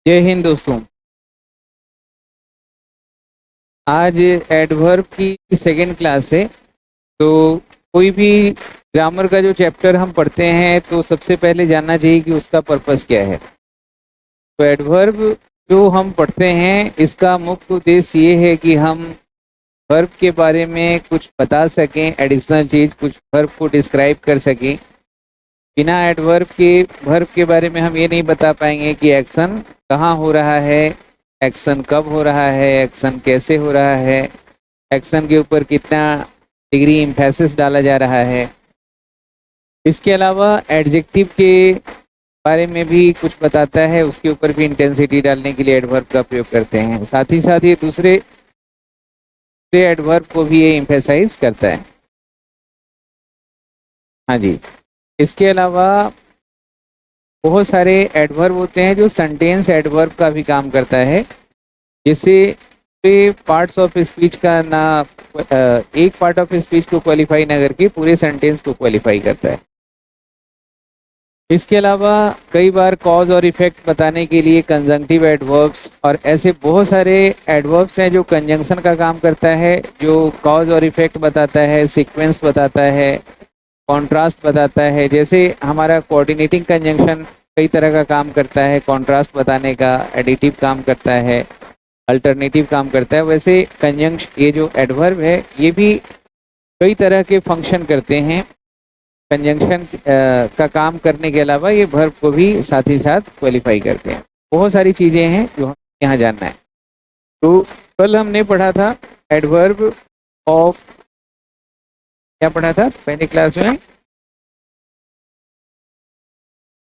जय हिंद दोस्तों। आज एडवर्ब की सेकेंड क्लास है। तो कोई भी ग्रामर का जो चैप्टर हम पढ़ते हैं तो सबसे पहले जानना चाहिए कि उसका पर्पस क्या है। तो एडवर्ब जो हम पढ़ते हैं इसका मुख्य उद्देश्य ये है कि हम वर्ब के बारे में कुछ बता सकें, एडिशनल चीज कुछ वर्ब को डिस्क्राइब कर सकें। बिना एडवर्ब के वर्ब के बारे में हम ये नहीं बता पाएंगे कि एक्शन कहाँ हो रहा है, एक्शन कब हो रहा है, एक्शन कैसे हो रहा है, एक्शन के ऊपर कितना डिग्री एम्फेसिस डाला जा रहा है। इसके अलावा एडजेक्टिव के बारे में भी कुछ बताता है, उसके ऊपर भी इंटेंसिटी डालने के लिए एडवर्ब का प्रयोग करते हैं। साथ ही साथ ये दूसरे एडवर्ब को भी ये एम्फेसाइज करता है। हाँ जी। इसके अलावा बहुत सारे एडवर्ब होते हैं जो सेंटेंस एडवर्ब का भी काम करता है। जैसे पार्ट्स ऑफ स्पीच का ना एक पार्ट ऑफ स्पीच को क्वालिफाई ना करके पूरे सेंटेंस को क्वालिफाई करता है। इसके अलावा कई बार कॉज और इफेक्ट बताने के लिए कंजंक्टिव एडवर्ब्स और ऐसे बहुत सारे एडवर्ब्स हैं जो कंजंक्शन का काम करता है, जो कॉज और इफेक्ट बताता है, सीक्वेंस बताता है, कॉन्ट्रास्ट बताता है। जैसे हमारा कोऑर्डिनेटिंग कंजंक्शन कई तरह का काम करता है, कॉन्ट्रास्ट बताने का, एडिटिव काम करता है, अल्टरनेटिव काम करता है। वैसे कंजंक्शन ये जो एडवर्ब है ये भी कई तरह के फंक्शन करते हैं। कंजंक्शन का काम करने के अलावा ये वर्ब को भी साथ ही साथ क्वालिफाई करते हैं। बहुत सारी चीजें हैं जो हमें यहाँ जानना है। तो कल हमने पढ़ा था एडवर्ब ऑफ, क्या पढ़ा था पहली क्लास में?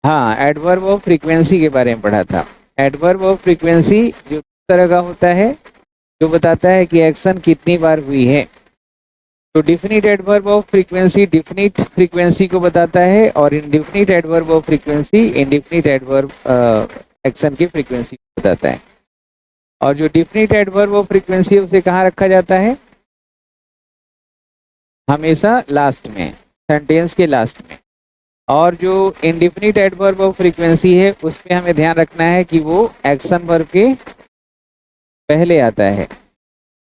हाँ, एडवर्ब ऑफ फ्रीक्वेंसी के बारे में पढ़ा था। एडवर्ब ऑफ फ्रीक्वेंसी जो तरह का होता है, जो बताता है कि एक्शन कितनी बार हुई है। तो definite adverb of frequency definite frequency को बताता है और indefinite adverb of frequency indefinite adverb action की फ्रीक्वेंसी को बताता है। और जो डिफिनिट एडवर्ब ऑफ फ्रीक्वेंसी है उसे कहाँ रखा जाता है? हमेशा लास्ट में, सेंटेंस के लास्ट में। और जो इनडिफिनिट एडवर्ब ऑफ फ्रीक्वेंसी है उस पर हमें ध्यान रखना है कि वो एक्शन वर्ब के पहले आता है।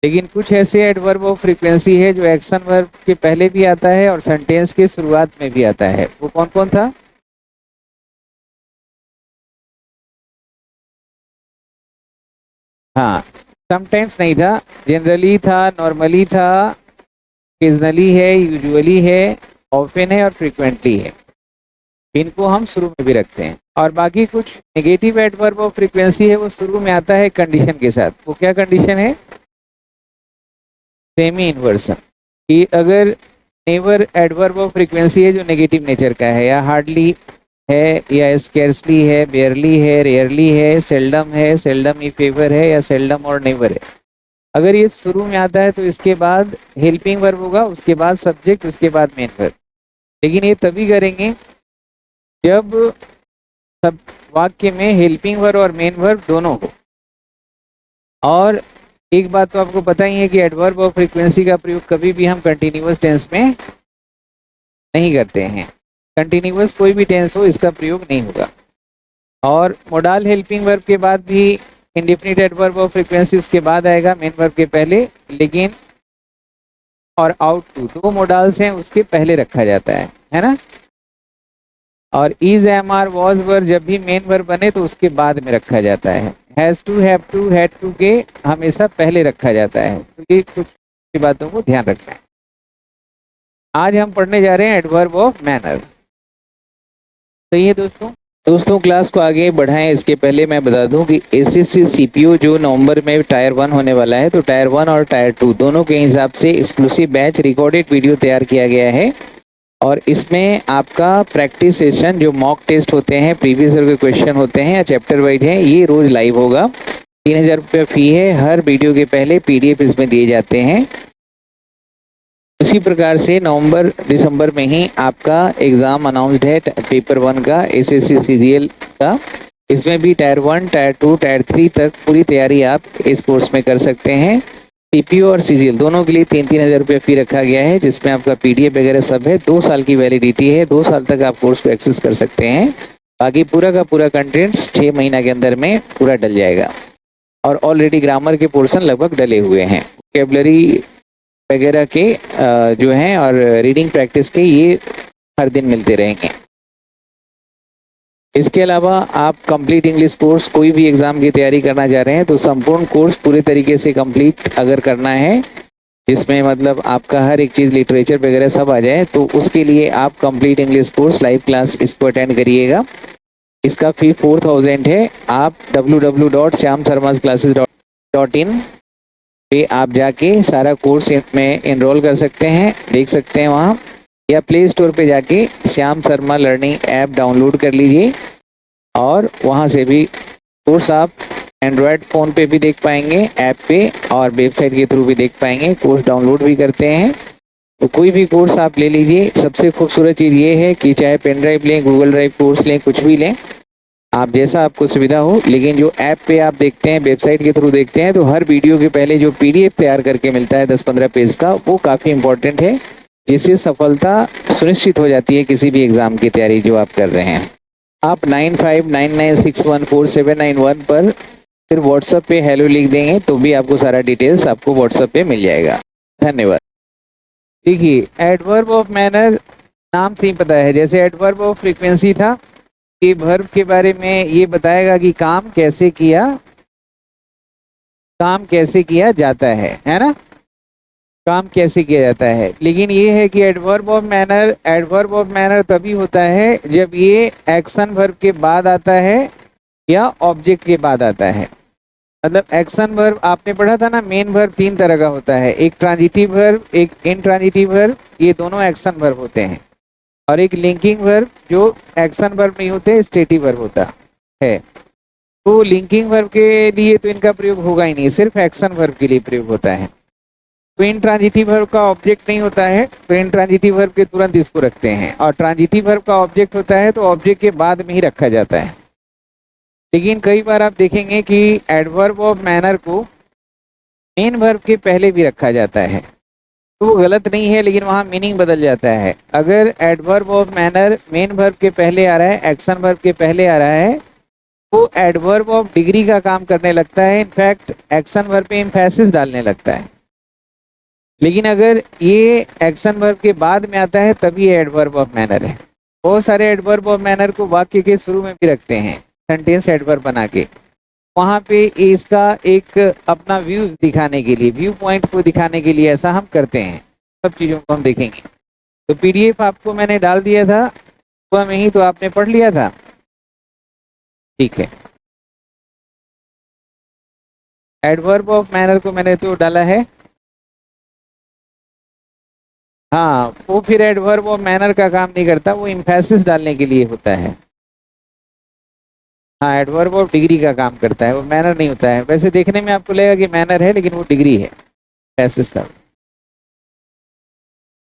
लेकिन कुछ ऐसे एडवर्ब ऑफ फ्रीक्वेंसी है जो एक्शन वर्ब के पहले भी आता है और सेंटेंस के शुरुआत में भी आता है। वो कौन कौन था? हाँ, समटाइम्स नहीं था, जनरली था, नॉर्मली था, ओकेजनली है, यूजुअली है, ऑफन है और फ्रीक्वेंटली है। इनको हम शुरू में भी रखते हैं। और बाकी कुछ नेगेटिव एडवर्ब ऑफ फ्रीक्वेंसी है वो शुरू में आता है कंडीशन के साथ। वो क्या कंडीशन है? Semi inversion. कि अगर नेवर एडवर्ब ऑफ फ्रीक्वेंसी है जो नेगेटिव नेचर का है, या हार्डली है, या स्केर्सली है, बेयरली है, रेयरली है, सेल्डम ई फेवर है, या सेल्डम और नेवर है, अगर ये शुरू में आता है तो इसके बाद हेल्पिंग वर्ब होगा, उसके बाद सब्जेक्ट, उसके बाद मेन वर्ब। लेकिन ये तभी करेंगे जब सब वाक्य में हेल्पिंग वर्ब और मेन वर्ब दोनों हो। और एक बात तो आपको पता ही है कि एडवर्ब ऑफ फ्रीक्वेंसी का प्रयोग कभी भी हम कंटिन्यूअस टेंस में नहीं करते हैं। कंटिन्यूअस कोई भी टेंस हो इसका प्रयोग नहीं होगा। और मोडाल हेल्पिंग वर्ब के बाद भी इंडेफिनिट एडवर्ब ऑफ फ्रीक्वेंसी उसके बाद आएगा, मेन वर्ब के पहले। लेकिन और आउट टू दो मोडाल्स हैं उसके पहले रखा जाता है ना। और is, am, are, was verb जब भी मेन वर्ब बने तो उसके बाद में रखा जाता है। Has to, have to, had to के हमेशा पहले रखा जाता है। तो ये कुछ बातों को ध्यान रखना है। आज हम पढ़ने जा रहे हैं एडवर्ब ऑफ मैनर। सही है दोस्तों क्लास को आगे बढ़ाएं इसके पहले मैं बता दूं कि एसएससी सीपीयू जो नवंबर में टायर 1 होने वाला है, तो टायर 1 और टायर 2 दोनों के हिसाब से एक्सक्लूसिव बैच रिकॉर्डेड वीडियो तैयार किया गया है। और इसमें आपका प्रैक्टिस सेशन जो मॉक टेस्ट होते हैं, प्रीवियस ईयर के क्वेश्चन होते हैं या चैप्टर वाइज हैं, ये रोज लाइव होगा। 3000 रुपये फी है। हर वीडियो के पहले पीडीएफ इसमें दिए जाते हैं। उसी प्रकार से नवंबर दिसंबर में ही आपका एग्जाम अनाउंस्ड है पेपर 1 का, एसएससी सीजीएल का। इसमें भी टायर 1, टायर 2, टायर 3 तक पूरी तैयारी आप इस कोर्स में कर सकते हैं। सीपीयू और सीजीएल दोनों के लिए 3-3 हज़ार रुपये फी रखा गया है, जिसमें आपका पीडीएफ वगैरह सब है। 2 साल की वैलिडिटी है, 2 साल तक आप कोर्स को एक्सेस कर सकते हैं। बाकी पूरा का पूरा कंटेंट्स 6 महीना के अंदर में पूरा डल जाएगा। और ऑलरेडी ग्रामर के पोर्शन लगभग डले हुए हैं, वोकैबुलरी वगैरह के जो हैं और रीडिंग प्रैक्टिस के ये हर दिन मिलते रहेंगे। इसके अलावा आप कंप्लीट इंग्लिश कोर्स कोई भी एग्जाम की तैयारी करना चाह रहे हैं तो संपूर्ण कोर्स पूरे तरीके से कंप्लीट अगर करना है, जिसमें मतलब आपका हर एक चीज़ लिटरेचर वगैरह सब आ जाए, तो उसके लिए आप complete English course live class इसको अटेंड करिएगा। इसका फी 4000 है। आप www.shyamsarmasclasses.in पे आप जाके सारा कोर्स में एनरोल कर सकते हैं, देख सकते हैं वहाँ, या प्ले स्टोर पे जाके Shyam Sharma learning app download कर लीजिए और वहाँ से भी कोर्स आप एंड्रॉयड फ़ोन पे भी देख पाएंगे ऐप पे, और वेबसाइट के थ्रू भी देख पाएंगे। कोर्स डाउनलोड भी करते हैं, तो कोई भी कोर्स आप ले लीजिए। सबसे खूबसूरत चीज़ ये है कि चाहे पेन ड्राइव लें, गूगल ड्राइव कोर्स लें, कुछ भी लें, आप जैसा आपको सुविधा हो, लेकिन जो ऐप पे आप देखते हैं, वेबसाइट के थ्रू देखते हैं, तो हर वीडियो के पहले जो PDF तैयार करके मिलता है 10-15 पेज का, वो काफ़ी इंपॉर्टेंट है। इससे सफलता सुनिश्चित हो जाती है किसी भी एग्ज़ाम की तैयारी जो आप कर रहे हैं। आप 9599614791 पर फिर व्हाट्सएप पे हेलो लिख देंगे तो भी आपको सारा डिटेल्स आपको व्हाट्सएप पे मिल जाएगा। धन्यवाद। देखिए, एडवर्ब ऑफ मैनर नाम से ही पता है, जैसे एडवर्ब ऑफ फ्रीक्वेंसी था, ये वर्ब के बारे में ये बताएगा कि काम कैसे किया जाता है ना, काम कैसे किया जाता है। लेकिन ये है कि एडवर्ब ऑफ मैनर तभी होता है जब ये एक्शन वर्ब के बाद आता है या ऑब्जेक्ट के बाद आता है। मतलब एक्शन वर्ब आपने पढ़ा था ना, मेन वर्ब 3 तरह का होता है, एक ट्रांजिटिव वर्ब, एक इनट्रांजिटिव वर्ब, ये दोनों एक्शन वर्ब होते हैं, और एक लिंकिंग वर्ब जो एक्शन वर्ब नहीं होते, स्टेटिव वर्ब होता है। तो लिंकिंग वर्ब के लिए तो इनका प्रयोग होगा ही नहीं, सिर्फ एक्शन वर्ब के लिए प्रयोग होता है। तो इनट्रांजिटिव वर्ब का ऑब्जेक्ट नहीं होता है, तो इनट्रांजिटिव वर्ब के तुरंत इसको रखते हैं, और ट्रांजिटिव वर्ब का ऑब्जेक्ट होता है तो ऑब्जेक्ट के बाद में ही रखा जाता है। लेकिन कई बार आप देखेंगे कि एडवर्ब ऑफ मैनर को मेन वर्ब के पहले भी रखा जाता है, तो वो गलत नहीं है, लेकिन वहाँ मीनिंग बदल जाता है। अगर adverb of manner main verb के पहले आ रहा है, एक्शन वर्ब के पहले आ रहा है, तो एडवर्ब ऑफ डिग्री का काम करने लगता है, इनफैक्ट एक्शन वर्ब पे एम्फेसिस डालने लगता है। लेकिन अगर ये एक्शन वर्ब के बाद में आता है तभी ये एडवर्ब ऑफ मैनर है। बहुत सारे एडवर्ब ऑफ मैनर को वाक्य के शुरू में भी रखते हैं, सेंटेंस एडवर्ब बना के, वहाँ पे इसका एक अपना व्यू दिखाने के लिए, व्यू पॉइंट को दिखाने के लिए ऐसा हम करते हैं। सब चीज़ों को हम देखेंगे। तो PDF आपको मैंने डाल दिया था सुबह में ही, तो आपने पढ़ लिया था, ठीक है। एडवर्ब ऑफ मैनर को मैंने तो डाला है, हाँ, वो फिर एडवर्ब ऑफ मैनर का काम नहीं करता, वो एम्फेसिस डालने के लिए होता है। हाँ, एडवर्ब ऑफ डिग्री का काम करता है, वो मैनर नहीं होता है। वैसे देखने में आपको लगेगा कि मैनर है, लेकिन वो डिग्री है, एम्फेसिस का।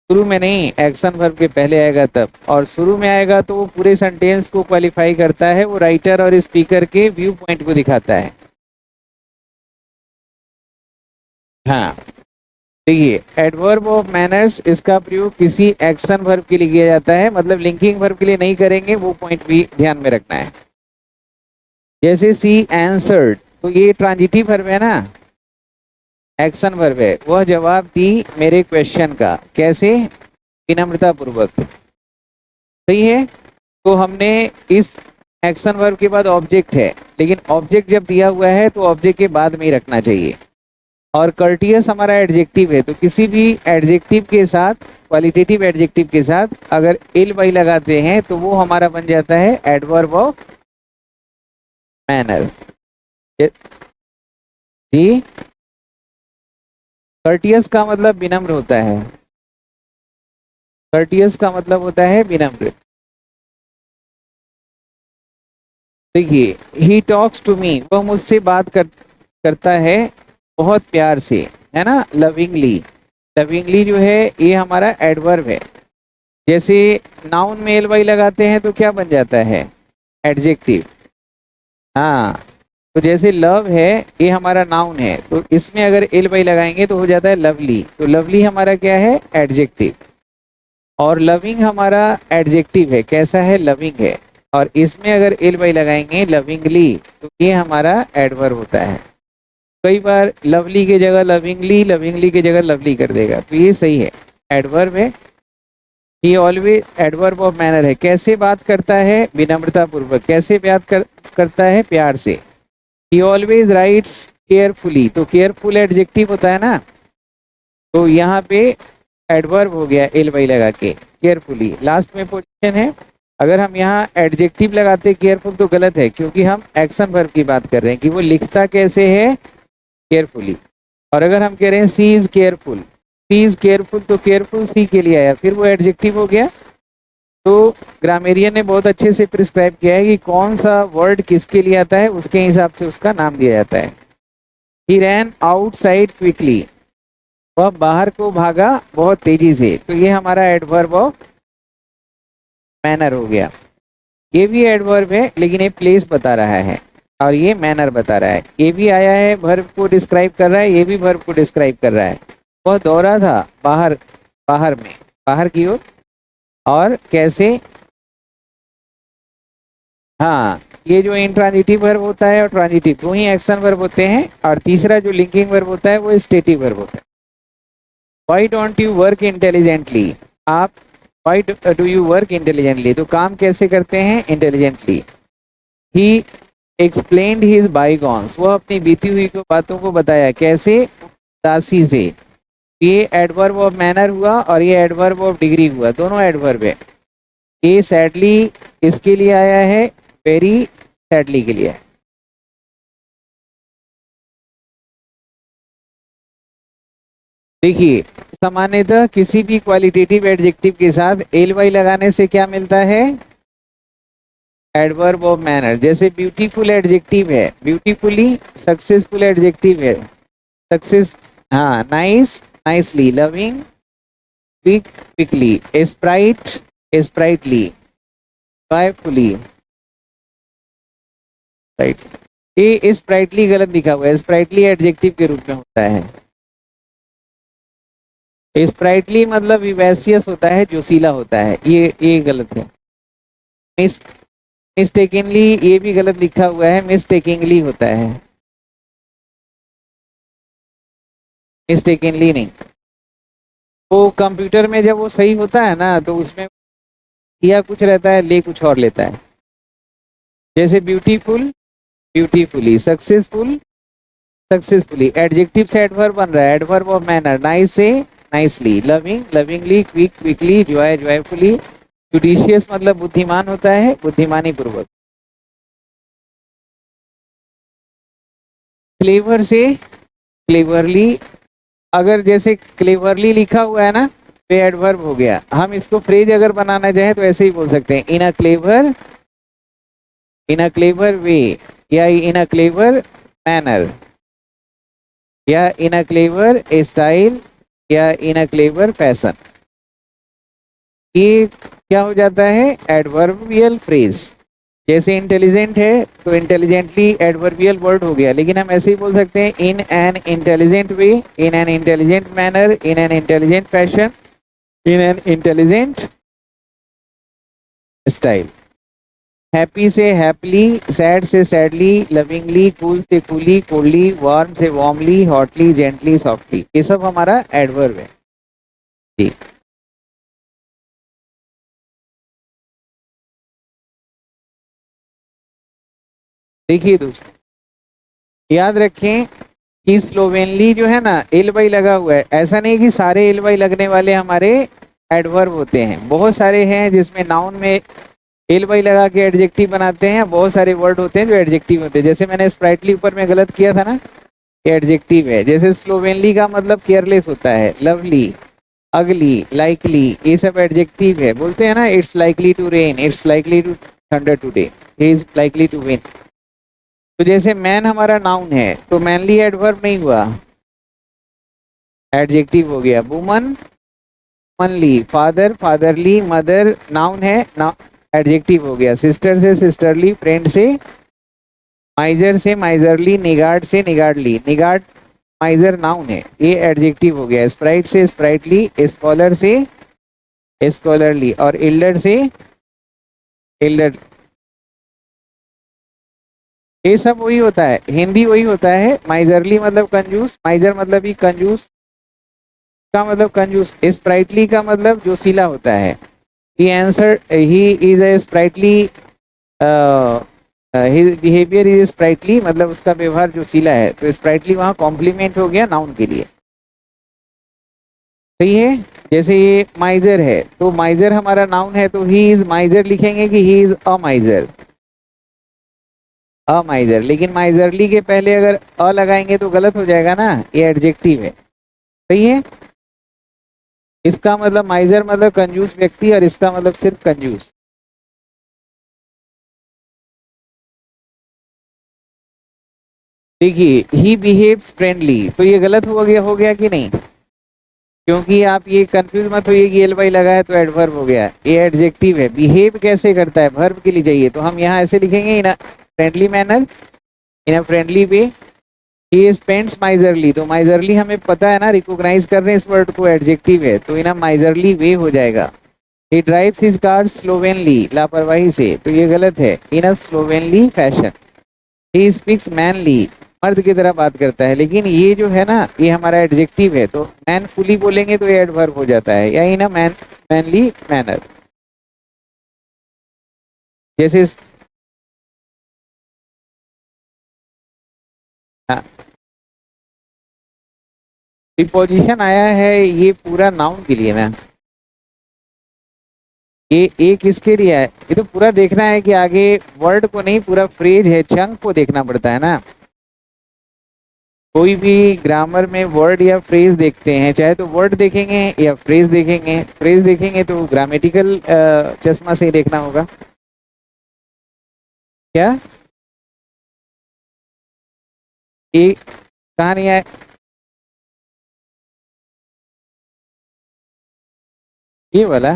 शुरू में नहीं, एक्शन वर्ब के पहले आएगा तब, और शुरू में आएगा तो वो पूरे सेंटेंस को क्वालिफाई करता है, वो राइटर और स्पीकर के व्यू पॉइंट को दिखाता है। हाँ, देखिए, एडवर्ब ऑफ मैनर्स, इसका प्रयोग किसी एक्शन वर्ब के लिए किया जाता है, मतलब लिंकिंग वर्ब के लिए नहीं करेंगे, वो पॉइंट भी ध्यान में रखना है। जैसे सी आंसर्ड, तो ये ट्रांजिटिव वर्ब है ना, एक्शन वर्ब है, वह जवाब दी मेरे क्वेश्चन का, कैसे, विनम्रता पूर्वक, सही है। तो हमने इस एक्शन वर्ब के बाद ऑब्जेक्ट है, लेकिन ऑब्जेक्ट जब दिया हुआ है तो ऑब्जेक्ट के बाद में ही रखना चाहिए। और कर्टियस हमारा एडजेक्टिव है, तो किसी भी एडजेक्टिव के साथ, क्वालिटेटिव एडजेक्टिव के साथ अगर एल वाई लगाते हैं तो वो हमारा बन जाता है एडवर्ब ऑफ मैनर। जी, कर्टियस का मतलब विनम्र होता है, कर्टियस का मतलब होता है विनम्र। देखिए, ही टॉक्स टू मी, वह मुझसे बात करता है बहुत प्यार से, है ना, लविंगली। लविंगली जो है ये हमारा एडवर्ब है। जैसे नाउन में एल वाई लगाते हैं तो क्या बन जाता है, एडजेक्टिव। हाँ, तो जैसे लव है, ये हमारा नाउन है, तो इसमें अगर एल वाई लगाएंगे तो हो जाता है लवली, तो लवली हमारा क्या है, एडजेक्टिव। और लविंग हमारा एडजेक्टिव है, कैसा है, लविंग है। और इसमें अगर एल वाई लगाएंगे लविंगली, तो ये हमारा एडवर्ब होता है। कई बार लवली की जगह लविंगली, लविंगली की जगह लवली कर देगा, तो ये सही है, एडवर्ब है। ही ऑलवेज एडवर्ब ऑफ मैनर है, कैसे बात करता है, विनम्रता पूर्वक, कैसे करता है, प्यार से। ही ऑलवेज राइट्स केयरफुली, तो केयरफुल एडजेक्टिव होता है ना, तो यहाँ पे एडवर्ब हो गया एल वाई लगा के, केयरफुली लास्ट में पोजीशन है। अगर हम यहाँ एडजेक्टिव लगाते केयरफुल तो गलत है, क्योंकि हम एक्शन वर्ब की बात कर रहे हैं कि वो लिखता कैसे है, केयरफुली। और अगर हम कह रहे हैं she is careful, she is careful, तो केयरफुल सी के लिए आया, फिर वो एडजेक्टिव हो गया। तो ग्रामेरियन ने बहुत अच्छे से प्रिस्क्राइब किया है कि कौन सा वर्ड किसके लिए आता है, उसके हिसाब से उसका नाम दिया जाता है। ही रैन आउटसाइड क्विकली, वह बाहर को भागा बहुत तेजी से, तो ये हमारा एडवर्ब ऑफ मैनर हो गया। ये भी एडवर्ब है, लेकिन ये प्लेस बता रहा है और ये मैनर बता रहा है। ये भी आया है वर्ब को डिस्क्राइब कर रहा है, ये भी वर्ब को डिस्क्राइब कर रहा है। वह दौड़ा था बाहर, बाहर में, बाहर की ओर, और कैसे। हाँ, ये जो इंट्रांजिटिव वर्ब होता है और ट्रांजिटिव, दो ही एक्शन वर्ब होते हैं, और तीसरा जो लिंकिंग वर्ब होता है वो स्टेटिव वर्ब होता है। Why don't you work intelligently? आप Why do you work intelligently? तो काम कैसे करते हैं, intelligently. He explained his bygones. वो अपनी बीती हुई को बातों को बताया, कैसे, दासी से। ये एडवर्ब ऑफ मैनर हुआ और ये एडवर्ब ऑफ डिग्री हुआ, दोनों एडवर्ब है। ये सैडली इसके लिए आया है, वेरी सैडली के लिए। देखिए, सामान्यतः किसी भी क्वालिटेटिव एडजेक्टिव के साथ एल वाई लगाने से क्या मिलता है, एडवर्ब ऑफ मैनर। जैसे ब्यूटीफुल एडजेक्टिव है, ब्यूटीफुली, सक्सेसफुल एडजेक्टिव है, सक्सेस, हाँ, nice, nicely, loving, quick, quickly, Sprite, sprightly, joyfully, right. ये स्प्राइटली गलत लिखा हुआ है, स्प्राइटली एडजेक्टिव के रूप में होता है। स्प्राइटली मतलब विवैसियस होता है, जोशीला होता है, ये गलत है। मिस्टेकिनली, ये भी गलत लिखा हुआ है, मिस्टेकिंगली होता है, मिस्टेकिनली नहीं। वो कंप्यूटर में जब वो सही होता है ना, तो उसमें किया कुछ रहता है, ले कुछ और लेता है। जैसे beautiful, beautifully, successful, successfully, adjective से एडवर्ब बन रहा है, एडवर्ब ऑफ मैनर, नाइस से nicely, loving, lovingly, quick, quickly, Joy, joyfully, judicious मतलब बुद्धिमान होता है, बुद्धिमानी पूर्वक। क्लेवर से क्लेवरली, अगर जैसे क्लेवरली लिखा हुआ है ना, तो एडवर्ब हो गया। हम इसको फ्रेज अगर बनाना चाहे तो ऐसे ही बोल सकते हैं, इन अ क्लेवर वे, या इन अ क्लेवर मैनर, या इन अ क्लेवर स्टाइल, या इन अ क्लेवर फैशन। ये क्या हो जाता है, एडवर्बियल फ्रेज। जैसे इंटेलिजेंट है तो इंटेलिजेंटली एडवर्बियल वर्ड हो गया, लेकिन हम ऐसे ही बोल सकते हैं, in an intelligent way, in an intelligent manner, in an intelligent fashion, in an intelligent style. Happy से हैप्पली, सैड से सैडली, लविंगली, कूल से कूली, कोल्डली, वार्म से वार्मली, हॉटली, जेंटली, सॉफ्टली, ये सब हमारा एडवर्ब है जी। देखिए दोस्तों, याद रखें कि स्लोवेनली जो है ना, एल वाई लगा हुआ है, ऐसा नहीं कि सारे एल वाई लगने वाले हमारे एडवर्ब होते हैं। बहुत सारे हैं जिसमें नाउन में एल वाई लगा के एडजेक्टिव बनाते हैं, बहुत सारे वर्ड होते हैं जो एडजेक्टिव होते हैं। जैसे मैंने स्प्राइटली ऊपर में गलत किया था ना, ये एडजेक्टिव है। जैसे स्लोवेनली का मतलब केयरलेस होता है, लवली, अगली, लाइकली, ये सब एडजेक्टिव है। बोलते हैं ना, it's likely to rain, it's likely to thunder today, he is likely to win. तो जैसे मैन हमारा नाउन है, तो मैनली एडवर्ब नहीं हुआ, एडजेक्टिव हो गया। Woman, womanly, father, fatherly, mother noun है, एडजेक्टिव हो गया। सिस्टर से सिस्टरली, फ्रेंड से, माइजर से माइजरली, निगार्ड से निगार्डली, निगार्ड माइजर नाउन है, ये एडजेक्टिव हो गया। स्प्राइट से स्प्राइटली, स्कॉलर से स्कॉलरली, और एल्डर से एल्डर, ये सब वही होता है, हिंदी वही होता है। माइजरली मतलब कंजूस, माइजर मतलब ही कंजूस का मतलब कंजूस, स्प्राइटली का मतलब जोशीला होता है। He answer he is a sprightly, his behaviour is sprightly मतलब उसका व्यवहार जोशीला है, तो स्प्राइटली वहाँ कॉम्प्लीमेंट हो गया नाउन के लिए। सही है। जैसे ये माइजर है, तो माइजर हमारा नाउन है, तो ही इज माइजर लिखेंगे कि ही इज अ माइजर, अ माइजर। लेकिन माइजरली के पहले अगर अ लगाएंगे तो गलत हो जाएगा ना, ये एडजेक्टिव है। सही है। इसका मतलब माइजर मतलब कंजूस व्यक्ति, और इसका मतलब सिर्फ कंजूस। देखिए ही बिहेव्स फ्रेंडली, तो ये गलत हो गया कि नहीं? क्योंकि आप ये कंफ्यूज मत होइए कि एल वाई लगा है तो एडवर्ब हो गया, ये एडजेक्टिव है। बिहेव कैसे करता है, वर्ब के लिए चाहिए, तो हम यहाँ ऐसे लिखेंगे in a friendly manner, in a friendly way. He spends miserly, तो माइजरली हमें पता है ना, रिकॉग्नाइज कर रहे हैं इस वर्ड को, एडजेक्टिव है, तो इन अ माइजरली वे हो जाएगा। ही ड्राइव्स हिज कार स्लोवेनली, लापरवाही से, तो ये गलत है, इन अ स्लोवेनली फैशन। ही स्पीक्स मैनली, मर्द की तरह बात करता है, लेकिन ये जो है ना, ये हमारा एडजेक्टिव है, तो मैनफुली बोलेंगे तो ये एडवर्ब हो जाता है, या इन अ मैनली मैनर। जैसे प्रीपोजिशन आया है, ये पूरा नाउन के लिए ना, ये किसके लिए है, ये तो पूरा देखना है कि आगे वर्ड को नहीं, पूरा फ्रेज है, चंक को देखना पड़ता है ना। कोई भी ग्रामर में वर्ड या फ्रेज देखते हैं, चाहे तो वर्ड देखेंगे या फ्रेज देखेंगे, फ्रेज देखेंगे तो ग्रामेटिकल चश्मा से ही देखना होगा। क्या ये कहानी है? ये वाला,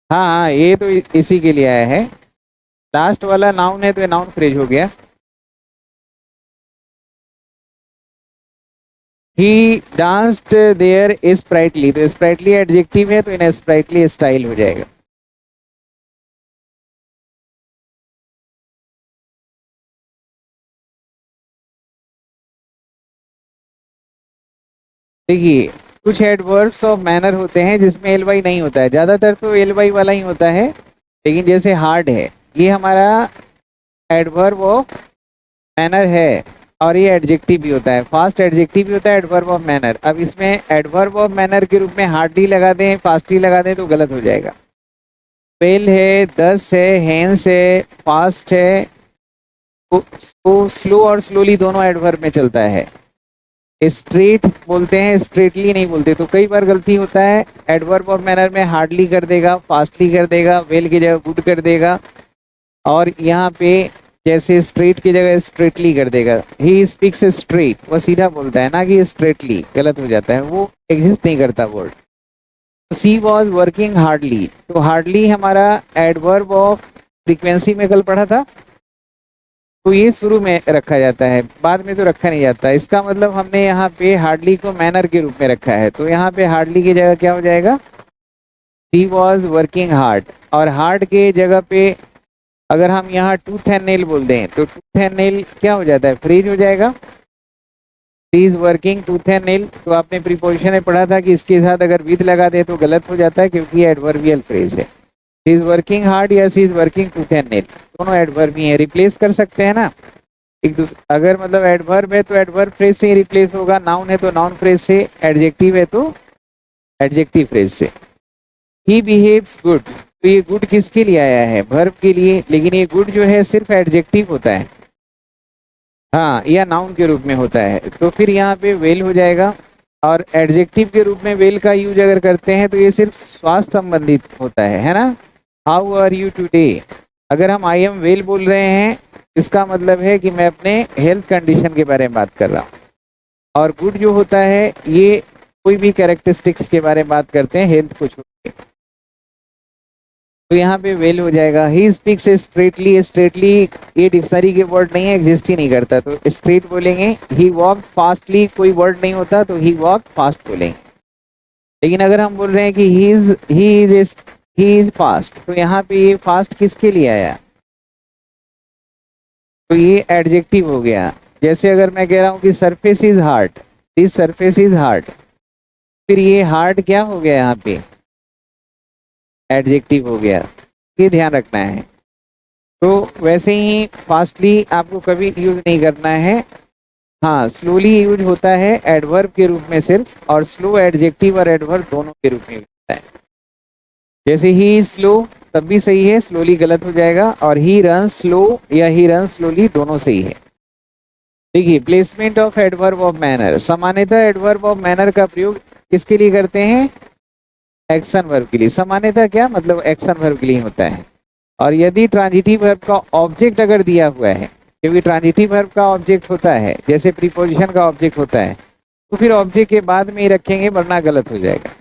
हाँ हाँ, ये तो इसी के लिए आया है। लास्ट वाला नाउन है, तो ये नाउन फ्रेज हो गया। ही डांस्ड देयर स्प्राइटली, तो स्प्राइटली एडजेक्टिव है, तो इन स्प्राइटली स्टाइल हो जाएगा। देखिए कुछ एडवर्ब्स ऑफ मैनर होते हैं जिसमें एल वाई नहीं होता है, ज्यादातर तो एल वाई वाला ही होता है। लेकिन जैसे हार्ड है, ये हमारा एडवर्ब ऑफ मैनर है, और ये एडजेक्टिव भी होता है। फास्ट एडजेक्टिव भी होता है, एडवर्ब ऑफ मैनर। अब इसमें एडवर्ब ऑफ मैनर के रूप में हार्डली लगा दें, फास्टली लगा दें, तो गलत हो जाएगा। वेल है, दस है, हेंस है, फास्ट है, तो स्लो और स्लोली दोनों एडवर्ब में चलता है। स्ट्रेट बोलते हैं, स्ट्रेटली नहीं बोलते, तो कई बार गलती होता है। एडवर्ब ऑफ मैनर में हार्डली कर देगा, फास्टली कर देगा, वेल की जगह गुड कर देगा, और यहाँ पे जैसे स्ट्रेट की जगह स्ट्रेटली कर देगा। ही स्पीक्स स्ट्रेट, वो सीधा बोलता है ना कि स्ट्रेटली, गलत हो जाता है, वो एग्जिस्ट नहीं करता word. She was working hardly, तो हार्डली हमारा एडवर्ब ऑफ फ्रीक्वेंसी में कल पढ़ा था, तो ये शुरू में रखा जाता है, बाद में तो रखा नहीं जाता। इसका मतलब हमने यहाँ पे हार्डली को मैनर के रूप में रखा है, तो यहाँ पे हार्डली की जगह क्या हो जाएगा, ही वॉज वर्किंग हार्ड। और हार्ड के जगह पे अगर हम यहाँ टूथ एंड नेल बोल दें, तो टूथ एंड नेल क्या हो जाता है, फ्रेज हो जाएगा। He is working tooth and nail, तो आपने प्रीपोजिशन में पढ़ा था कि इसके साथ अगर विद लगा दे तो गलत हो जाता है, क्योंकि ये एडवर्बियल फ्रेज है। He is working hard, yes he is working tooth and nail, दोनों एडवर्ब ही है, रिप्लेस कर सकते हैं ना एक दूसरे। अगर मतलब एडवर्ब है तो एडवर्ब फ्रेज से ही रिप्लेस होगा, नाउन है तो नाउन फ्रेज से, एडजेक्टिव है तो एडजेक्टिव फ्रेज से। ही बिहेव्स गुड, तो ये गुड किसके लिए आया है, वर्ब के लिए, लेकिन ये गुड जो है सिर्फ एडजेक्टिव होता है, हाँ, या नाउन के रूप में होता है, तो फिर यहाँ पे वेल हो जाएगा। और एडजेक्टिव के रूप में वेल का यूज अगर करते हैं तो ये सिर्फ स्वास्थ्य संबंधित होता है ना। हाउ आर यू टुडे, अगर हम आई एम वेल बोल रहे हैं, इसका मतलब है कि मैं अपने हेल्थ कंडीशन के बारे में बात कर रहा हूँ। और गुड जो होता है, ये कोई भी कैरेक्टरिस्टिक्स के बारे में बात करते हैं, हेल्थ को छोड़ के, तो यहाँ पे वेल हो जाएगा। ही स्पीक्स स्ट्रेटली, स्ट्रेटली ये डिक्शनरी के वर्ड नहीं है, एग्जिस्ट ही नहीं करता, तो स्ट्रेट बोलेंगे। ही वॉक फास्टली कोई वर्ड नहीं होता, तो ही वॉक फास्ट बोलेंगे। लेकिन अगर हम बोल रहे हैं कि ही इज फास्ट, तो यहाँ पे ये फास्ट किसके लिए आया, तो ये एडजेक्टिव हो गया। जैसे अगर मैं कह रहा हूँ कि surface is hard, this surface is hard, फिर ये हार्ड क्या हो गया यहाँ पे, एडजेक्टिव हो गया। ये ध्यान रखना है। तो वैसे ही फास्टली आपको कभी यूज नहीं करना है। हाँ, स्लोली यूज होता है एडवर्ब के रूप में सिर्फ, और स्लो एडजेक्टिव और एडवर्ब दोनों के रूप में यूज होता है। जैसे ही स्लो तब भी सही है, स्लोली गलत हो जाएगा, और ही रन स्लो या ही रन स्लोली दोनों सही है। देखिए, placement of adverb of manner, सामान्यतः एडवर्ब ऑफ मैनर का प्रयोग किसके लिए करते हैं, एक्शन वर्ब के लिए। सामान्यतः क्या मतलब, एक्शन वर्ब के लिए होता है। और यदि ट्रांजिटिव वर्ब का ऑब्जेक्ट अगर दिया हुआ है, क्योंकि ट्रांजिटिव वर्ब का ऑब्जेक्ट होता है जैसे प्रीपोजिशन का ऑब्जेक्ट होता है, तो फिर ऑब्जेक्ट के बाद में ही रखेंगे वरना गलत हो जाएगा।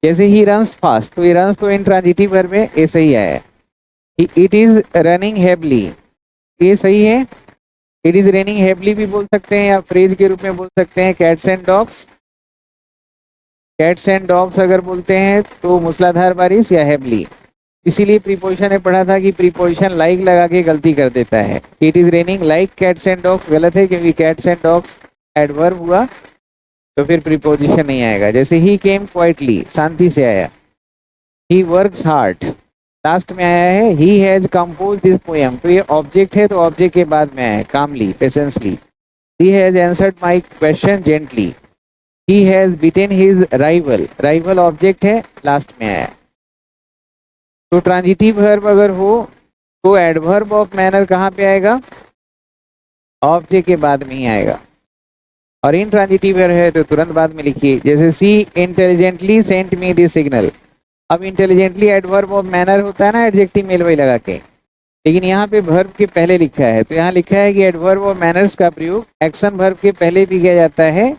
जैसे ही रन्स फास्ट, तो ये रन्स तो इंट्रांजिटिव वर्ब है, ये सही आया। इट इज रनिंग हैवली, ये सही है। इट इज रेनिंग हैवली भी बोल सकते हैं, या फ्रेज के रूप में बोल सकते हैं cats and dogs. Cats and dogs अगर बोलते हैं तो मूसलाधार बारिश या हैवली। इसीलिए प्रीपोजिशन ने पढ़ा था कि प्रीपोजिशन लाइक लगा के गलती कर देता है। It is raining like cats and dogs गलत है, क्योंकि कैट्स एंड डॉग्स एडवर्ब हुआ तो फिर प्रीपोजिशन नहीं आएगा। जैसे ही केम क्वाइटली, शांति से आया। ही वर्क्स हार्ड, लास्ट में आया है। He has compose this poem, तो ये ऑब्जेक्ट है, तो ऑब्जेक्ट के बाद में आया है calmly patiently. He has answered my question gently. He has beaten his rival, rival object है, लास्ट में आया। तो ट्रांजिटिव वर्ब अगर हो तो एडवर्ब ऑफ मैनर कहाँ पे आएगा, ऑब्जेक्ट के बाद में ही आएगा। और इंट्रांजिटिव वर्ब है तो तुरंत बाद में लिखिए। जैसे she intelligently sent me this signal. अब इंटेलिजेंटली एडवर्ब ऑफ मैनर होता है ना, एडजेक्टिव मेल वाई लगा के, लेकिन यहाँ पे वर्ब के पहले लिखा है, तो यहाँ लिखा है कि एडवर्ब ऑफ मैनर्स का प्रयोग एक्शन वर्ब के पहले भी किया जाता है,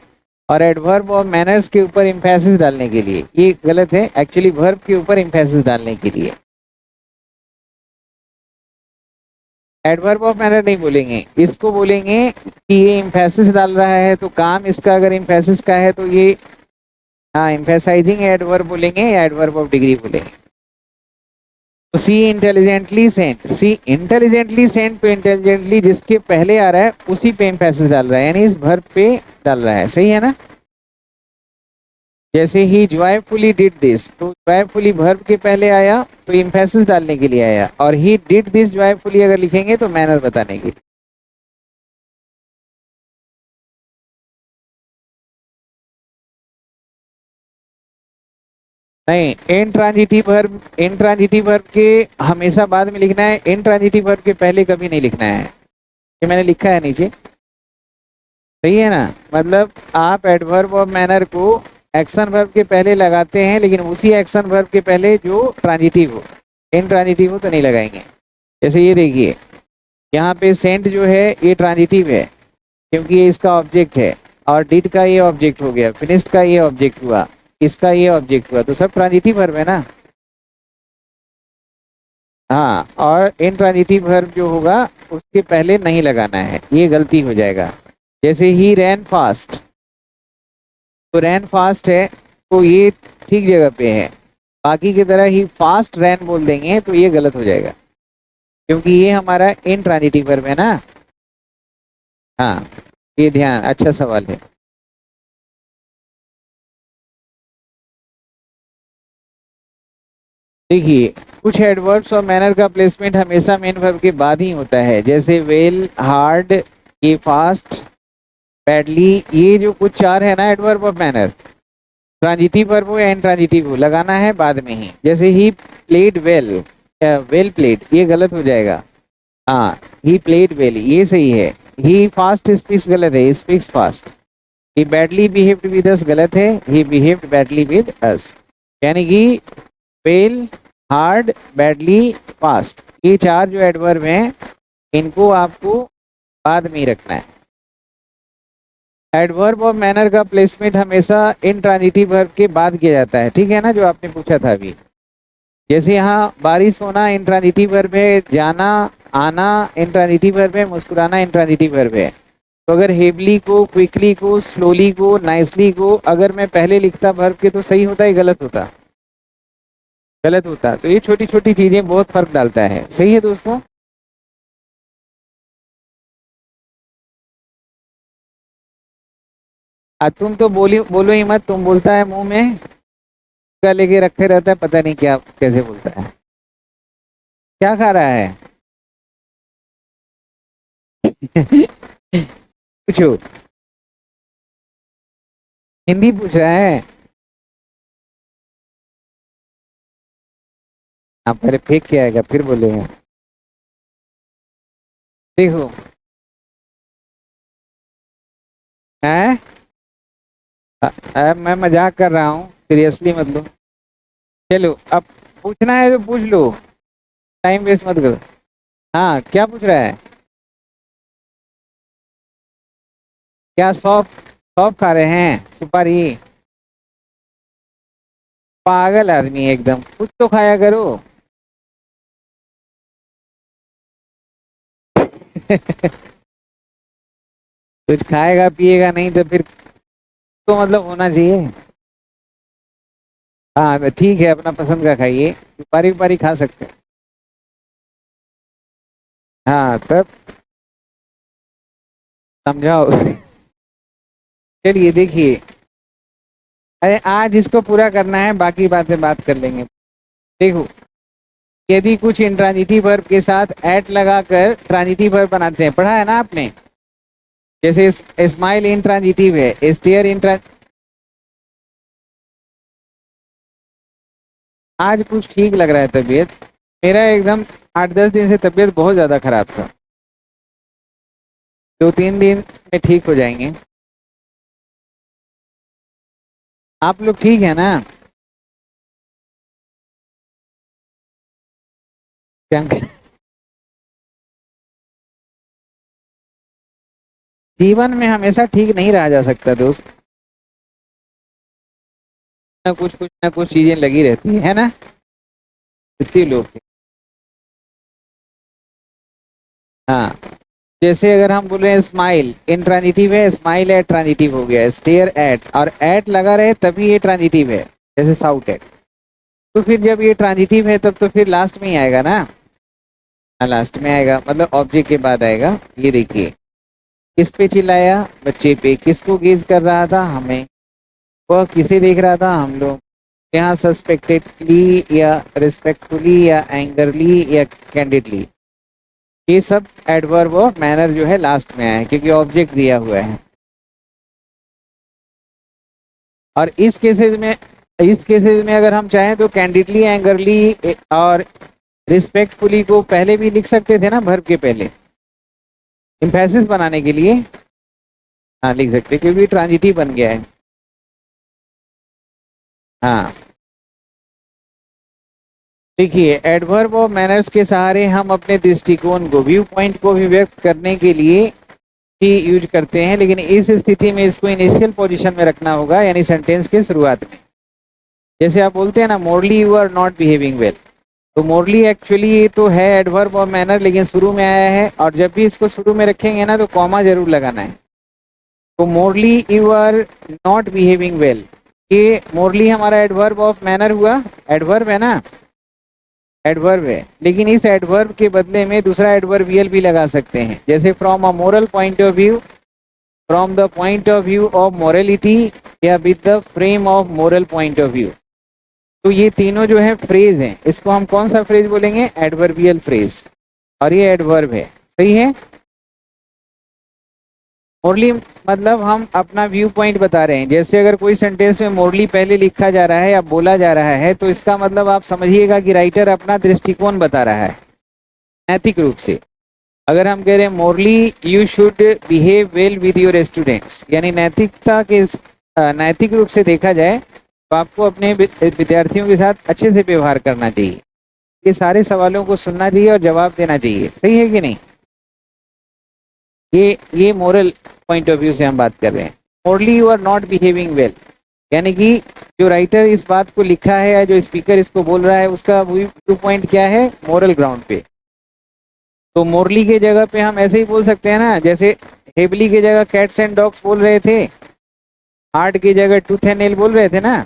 और एडवर्ब ऑफ मैनर्स के ऊपर एम्फेसिस डालने के लिए। ये गलत है, एक्चुअली वर्ब के ऊपर एम्फेसिस डालने के लिए। एडवर्ब ऑफ मैनर नहीं बोलेंगे, इसको बोलेंगे कि ये एम्फेसिस डाल रहा है, तो काम इसका अगर एम्फेसिस का है तो ये, हाँ, एम्फेसाइजिंग एडवर्ब बोलेंगे या एडवर्ब ऑफ डिग्री बोलेंगे। तो सी इंटेलिजेंटली सेंट, सी इंटेलिजेंटली सेंट, तो इंटेलिजेंटली जिसके पहले आ रहा है उसी पे एम्फेसिस डाल रहा है, यानी इस वर्ब पे डाल रहा है, सही है ना। जैसे ही जॉयफुली डिड दिस, तो जॉयफुली वर्ब के पहले आया तो एम्फेसिस डालने के लिए आया, और ही डिड दिस जॉयफुली अगर लिखेंगे तो मैनर बताने के लिए। नहीं, इंट्रांजिटिव वर्ब के हमेशा बाद में लिखना है, इंट्रांजिटिव वर्ब के पहले कभी नहीं लिखना है। ये मैंने लिखा है नीचे, सही है ना। मतलब आप एडवर्ब ऑफ मैनर को एक्शन वर्ब के पहले लगाते हैं, लेकिन उसी एक्शन वर्ब के पहले जो ट्रांजिटिव हो, इंट्रांजिटिव हो तो नहीं लगाएंगे। जैसे ये देखिए, यहाँ पे सेंट जो है ये ट्रांजिटिव है, क्योंकि ये इसका ऑब्जेक्ट है, और डिड का ये ऑब्जेक्ट हो गया, फिनिश्ड का ये ऑब्जेक्ट हुआ, इसका ये ऑब्जेक्ट हुआ, तो सब ट्रांजिटिव वर्ब है ना। हाँ, और इंट्रांजिटिव वर्ब जो होगा उसके पहले नहीं लगाना है, ये गलती हो जाएगा। जैसे ही रैन फास्ट, तो रैन फास्ट है तो ये ठीक जगह पे है। बाकी की तरह ही फास्ट रैन बोल देंगे तो ये गलत हो जाएगा, क्योंकि ये हमारा इंट्रांजिटिव वर्ब है ना। हाँ, ये ध्यान, अच्छा सवाल है। देखिए, कुछ एडवर्ब्स और मैनर का प्लेसमेंट हमेशा मेन वर्ब के बाद ही होता है, जैसे वेल, हार्ड, ये फास्ट, बैडली, ये जो कुछ चार है ना adverb of manner, transitive verb हो या इंट्रांजिटिव हो, लगाना है बाद में ही। जैसे he played well, well played, ये गलत हो जाएगा। हाँ, ही प्लेड वेल ये सही है। ही फास्ट स्पीक्स गलत है, speaks fast. He badly behaved with us गलत है, ही बिहेव्ड बैडली विद अस। यानी कि वेल, हार्ड, बैडली, फास्ट, ये चार जो एडवर्ब हैं इनको आपको बाद में ही रखना है। एडवर्ब ऑफ मैनर का प्लेसमेंट हमेशा इंट्रांजिटिव वर्ब के बाद किया जाता है, ठीक है ना, जो आपने पूछा था अभी। जैसे यहाँ बारिश होना इंट्रांजिटिव वर्ब है, जाना, आना इंट्रांजिटिव वर्ब है, मुस्कुराना इंट्रांजिटिव वर्ब है। तो अगर हेवली को, क्विकली को, स्लोली को, नाइसली को अगर मैं पहले लिखता वर्ब के तो सही होता है, गलत होता, गलत होता। तो ये छोटी छोटी चीजें बहुत फर्क डालता है, सही है दोस्तों। तुम तो बोलो ही मत, तुम बोलता है मुंह में का लेके रखे रहता है, पता नहीं क्या कैसे बोलता है। क्या खा रहा है? पूछो। हिंदी पूछ रहा है? आप पहले फेंक के आएगा फिर बोलेगा। देखो। है। मैं मजाक कर रहा हूँ, सीरियसली मत लो। चलो अब पूछना है तो पूछ लो, टाइम वेस्ट मत करो। हाँ, क्या पूछ रहा है? क्या सौंफ? सौंफ खा रहे हैं? सुपारी? पागल आदमी है एकदम, कुछ तो खाया करो। कुछ खाएगा पिएगा नहीं तो फिर तो मतलब होना चाहिए। हाँ तो ठीक है, अपना पसंद का खाइए, सुपारी उपारी खा सकते हैं। हाँ तब समझाओ। चलिए देखिए। अरे आज इसको पूरा करना है, बाकी बातें बात कर लेंगे। देखो, यदि कुछ इंट्रांजिटिव वर्ब के साथ एट लगाकर ट्रांजिटिव वर्ब बनाते हैं, पढ़ा है ना आपने? जैसे स्माइल इंट्रांजिटिव है, स्टेयर इंट्रा। आज कुछ ठीक लग रहा है तबीयत, मेरा एकदम 8-10 दिन से तबीयत बहुत ज़्यादा खराब था। 2-3 दिन में ठीक हो जाएंगे। आप लोग ठीक है ना? क्या? जीवन में हमेशा ठीक नहीं रहा जा सकता दोस्त, कुछ ना कुछ चीजें लगी रहती है ना? इतने लोग के। हाँ, जैसे अगर हम बोले स्माइल इंट्रांजिटिव है, स्माइल एट ट्रांजिटिव हो गया, स्टेयर एट और एट लगा रहे तभी ये ट्रांजिटिव है। जैसे साउट एट, तो फिर जब ये ट्रांजिटिव है तब तो फिर लास्ट में ही आएगा ना। हाँ लास्ट में आएगा, मतलब ऑब्जेक्ट के बाद आएगा। ये देखिए, किस पे चिल्लाया? बच्चे पे। किसको गेज कर रहा था? हमें। वह किसे देख रहा था? हम लोग। यहाँ सस्पेक्टेडली या रिस्पेक्टफुली या एंगरली या कैंडिडली, ये सब एडवर्ब ऑफ मैनर जो है लास्ट में आए क्योंकि ऑब्जेक्ट दिया हुआ है। और इस केसेस में अगर हम चाहें तो कैंडिडली, एंगरली और रिस्पेक्टफुली को पहले भी लिख सकते थे ना, वर्ब के पहले, इम्फेसिस बनाने के लिए। हाँ लिख सकते क्योंकि ट्रांजिटिव बन गया है। हाँ देखिए, एडवर्ब ऑफ मैनर्स के सहारे हम अपने दृष्टिकोण को, व्यू पॉइंट को भी व्यक्त करने के लिए ही यूज करते हैं, लेकिन इस स्थिति में इसको इनिशियल पोजीशन में रखना होगा, यानी सेंटेंस के शुरुआत में। जैसे आप बोलते हैं ना, morally you are not behaving well, तो मोरली एक्चुअली ये तो है एडवर्ब ऑफ मैनर, लेकिन शुरू में आया है, और जब भी इसको शुरू में रखेंगे ना तो कॉमा जरूर लगाना है। तो morally you are not behaving well, ये मोरली हमारा एडवर्ब ऑफ मैनर हुआ, एडवर्ब है ना, एडवर्ब है, लेकिन इस एडवर्ब के बदले में दूसरा एडवर्बियल भी लगा सकते हैं, जैसे from a moral point of view, from the point of view of morality, या with the frame of moral point of view. तो ये तीनों जो है फ्रेज हैं, इसको हम कौन सा फ्रेज बोलेंगे? एडवर्बियल फ्रेज, और ये एडवर्ब है। सही है। मोरली मतलब हम अपना व्यू पॉइंट बता रहे हैं, जैसे अगर कोई सेंटेंस में मोरली पहले लिखा जा रहा है या बोला जा रहा है तो इसका मतलब आप समझिएगा कि राइटर अपना दृष्टिकोण बता रहा है नैतिक रूप से। अगर हम कह रहे हैं morally you should behave well with your students, यानी नैतिकता के नैतिक रूप से देखा जाए तो आपको अपने विद्यार्थियों के साथ अच्छे से व्यवहार करना चाहिए, ये सारे सवालों को सुनना चाहिए और जवाब देना चाहिए। सही है कि नहीं? ये मोरल पॉइंट ऑफ व्यू से हम बात कर रहे हैं। Morally you are not behaving well, यानी कि जो राइटर इस बात को लिखा है या जो स्पीकर इसको बोल रहा है उसका व्यू पॉइंट क्या है? मोरल ग्राउंड पे। तो मोरली के जगह पे हम ऐसे ही बोल सकते हैं ना, जैसे हेबली के जगह कैट्स एंड डॉग्स बोल रहे थे, हार्ट की जगह टूथ एंड नेल बोल रहे थे ना।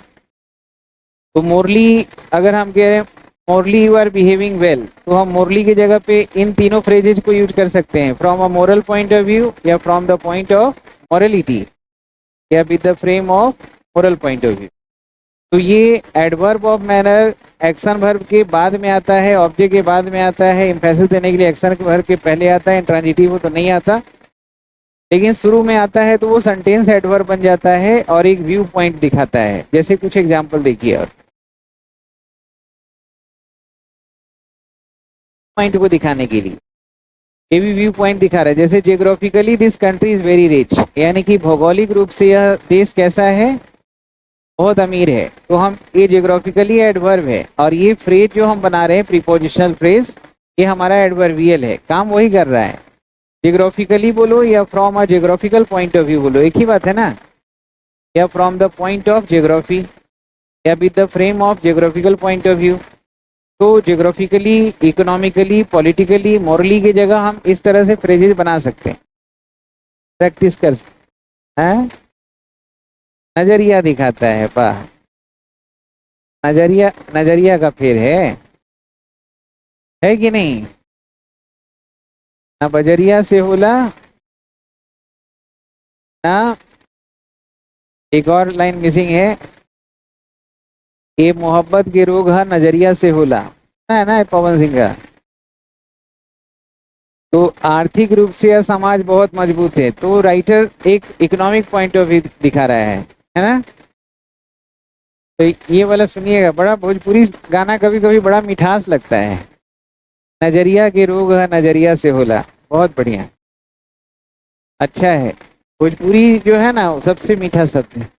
तो मोरली, अगर हम कह रहे हैं morally you are behaving well, तो हम मोरली की जगह पे इन तीनों फ्रेजेज को यूज कर सकते हैं, from a moral point of view, या from the point of morality, या with the frame of moral point of view. तो ये adverb of manner action verb के बाद में आता है, ऑब्जेक्ट के बाद में आता है, एम्फेसिस देने के लिए एक्शन वर्ब के पहले आता है, इंट्रांजिटिव हो तो नहीं आता, लेकिन शुरू में आता है तो वो सेंटेंस एडवर्ब बन जाता है और एक व्यू पॉइंट दिखाता है। जैसे कुछ एग्जांपल देखिए, और पॉइंट को दिखाने के लिए ये भी व्यू पॉइंट दिखा रहा है। जैसे geographically this country is very rich, यानी कि भौगोलिक रूप से यह देश कैसा है, बहुत अमीर है। तो हम ये जियोग्राफिकली एडवर्ब है, और ये फ्रेज जो हम बना रहे हैं प्रीपोजिशनल फ्रेज, ये हमारा एडवर्बियल है, काम वही कर रहा है। जियोग्राफिकली बोलो या from a geographical point of view बोलो, एक ही बात है ना, या from the point of geography या with the frame of geographical point of view. तो जियोग्राफिकली, इकोनॉमिकली, पॉलिटिकली, मॉरली की जगह हम इस तरह से फ्रेजेस बना सकते हैं, प्रैक्टिस कर सकते हैं। नजरिया दिखाता है, वाह, नजरिया, नजरिया का फेर है कि नहीं। ना बजरिया से होला, ना, एक और लाइन मिसिंग है, ये मोहब्बत के रोग है नजरिया से होला, ना पवन सिंह का। तो आर्थिक रूप से यह समाज बहुत मजबूत है, तो राइटर एक इकोनॉमिक पॉइंट ऑफ व्यू दिखा रहा है ना। तो ये वाला सुनिएगा, बड़ा भोजपुरी गाना कभी कभी बड़ा मिठास लगता है। नजरिया के रोग है नजरिया से होला, बहुत बढ़िया, अच्छा है। भोजपुरी जो है ना वो सबसे मीठा शब्द है।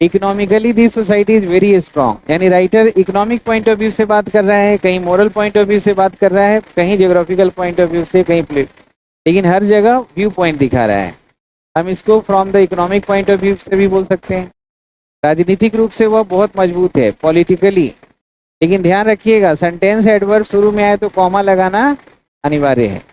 Economically the society is very strong, यानी writer economic point of view से बात कर रहा है, कहीं मोरल पॉइंट ऑफ व्यू से बात कर रहा है, कहीं जियोग्राफिकल पॉइंट ऑफ व्यू से, कहीं प्लेट, लेकिन हर जगह व्यू पॉइंट दिखा रहा है। हम इसको from the economic point of view से भी बोल सकते हैं। राजनीतिक रूप से वह बहुत मजबूत है, पॉलिटिकली, लेकिन ध्यान रखिएगा सेंटेंस एडवर्ब शुरू में आए तो कॉमा लगाना अनिवार्य है।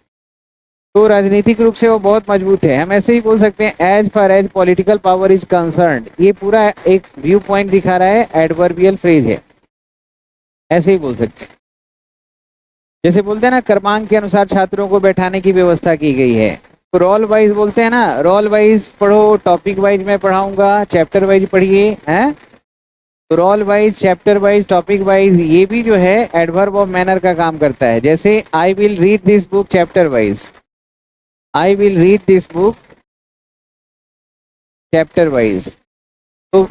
तो राजनीतिक रूप से वो बहुत मजबूत है, हम ऐसे ही बोल सकते हैं as far as political power is concerned, ये पूरा एक व्यू पॉइंट दिखा रहा है, एडवर्बियल फ्रेज है, ऐसे ही बोल सकते हैं। जैसे बोलते हैं ना क्रमांक के अनुसार छात्रों को बैठाने की व्यवस्था की गई है, तो रोल वाइज बोलते हैं ना, रोल वाइज पढ़ो, टॉपिक वाइज मैं पढ़ाऊंगा, चैप्टर वाइज पढ़िए, हैं। तो role wise, chapter wise, topic wise, ये भी जो है एडवर्ब ऑफ मैनर का काम करता है। जैसे I will read this book chapter wise, I will read this book chapter wise. तो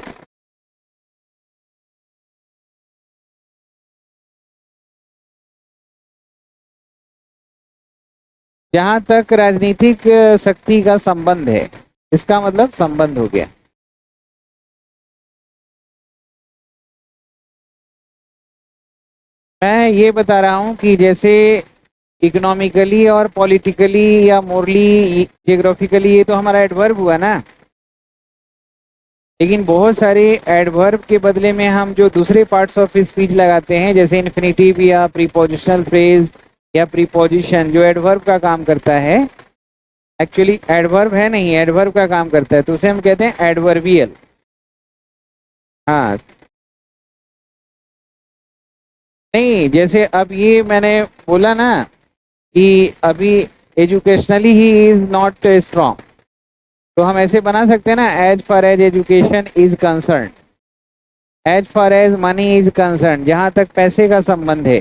जहां तक राजनीतिक शक्ति का संबंध है, इसका मतलब संबंध हो गया। मैं ये बता रहा हूं कि जैसे इकोनॉमिकली और पॉलिटिकली या मोरली, जियोग्राफिकली, ये तो हमारा एडवर्ब हुआ ना, लेकिन बहुत सारे एडवर्ब के बदले में हम जो दूसरे पार्ट्स ऑफ स्पीच लगाते हैं, जैसे इन्फिनिटिव या प्रीपोजिशनल फ्रेज या प्रीपोजिशन, जो एडवर्ब का काम करता है, एक्चुअली एडवर्ब है नहीं, एडवर्ब का काम करता है, तो उसे हम कहते हैं एडवर्बियल। हाँ, नहीं, जैसे अब ये मैंने बोला ना कि अभी educationally he is not strong, तो हम ऐसे बना सकते हैं ना, as far as education is concern, as far as money is concern, जहां तक पैसे का संबंध है,